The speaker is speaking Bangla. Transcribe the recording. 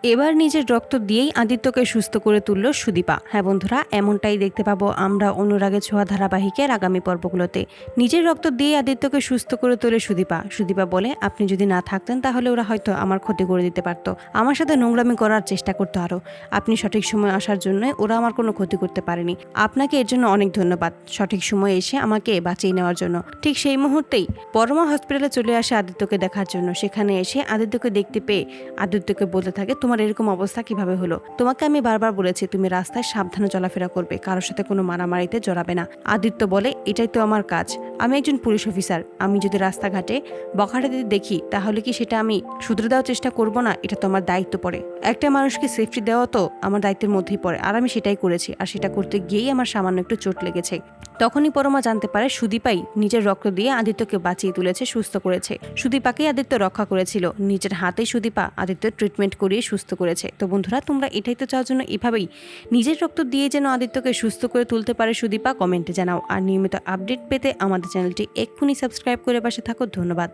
এবার নিজের রক্ত দিয়েই আদিত্যকে সুস্থ করে তুলল সুদীপা। হ্যাঁ বন্ধুরা, এমনটাই দেখতে পাবো আমরা অনুরাগের ছোঁয়া ধারাবাহিকের আগামী পর্বগুলোতে। নিজের রক্ত দিয়ে আদিত্যকে সুস্থ করে তোলে সুদীপা। সুদীপা বলে, আপনি যদি না থাকতেন তাহলে ওরা হয়তো আমার ক্ষতি করে দিতে পারতো, আমার সাথে নোংরামি করার চেষ্টা করতো আরো। আপনি সঠিক সময় আসার জন্য ওরা আমার কোনো ক্ষতি করতে পারেনি। আপনাকে এর জন্য অনেক ধন্যবাদ, সঠিক সময়ে এসে আমাকে বাঁচিয়ে নেওয়ার জন্য। ঠিক সেই মুহূর্তেই পরমা হসপিটালে চলে আসে আদিত্যকে দেখার জন্য। সেখানে এসে আদিত্যকে দেখতে পেয়ে আদিত্যকে বলতে থাকে, তোমার এরকম অবস্থা কিভাবে হলো? তোমাকে আমি বারবার বলেছি তুমি রাস্তায় সাবধানে চলাফেরা করবে, কারোর সাথে কোনো মারামারিতে জড়াবে না। আদিত্য বলে, এটাই তো আমার কাজ, আমি একজন পুলিশ অফিসার। আমি যদি রাস্তাঘাটে বখাটেদের দেখি তাহলে কি সেটা আমি শুধরে দেওয়ার চেষ্টা করব না? এটা তো আমার দায়িত্ব পড়ে, একটা মানুষকে সেফটি দেওয়া তো আমার দায়িত্বের মধ্যেই পড়ে। আর আমি সেটাই করেছি, আর সেটা করতে গিয়েই আমার সামান্য একটু চোট লেগেছে। তখনই পরমা জানতে পারে সুদীপাই নিজের রক্ত দিয়ে আদিত্যকে বাঁচিয়ে তুলেছে, সুস্থ করেছে। সুদীপাকেই আদিত্য রক্ষা করেছিল, নিজের হাতেই সুদীপা আদিত্যের ট্রিটমেন্ট করিয়ে সুস্থ করেছে। তো বন্ধুরা, তোমরা এটাই তো চাওয়ার জন্য এভাবেই নিজের রক্ত দিয়ে যেন আদিত্যকে সুস্থ করে তুলতে পারে সুদীপা? কমেন্টে জানাও। আর নিয়মিত আপডেট পেতে আমাদের চ্যানেলটি এক্ষুনি সাবস্ক্রাইব করে পাশে থাকো। ধন্যবাদ।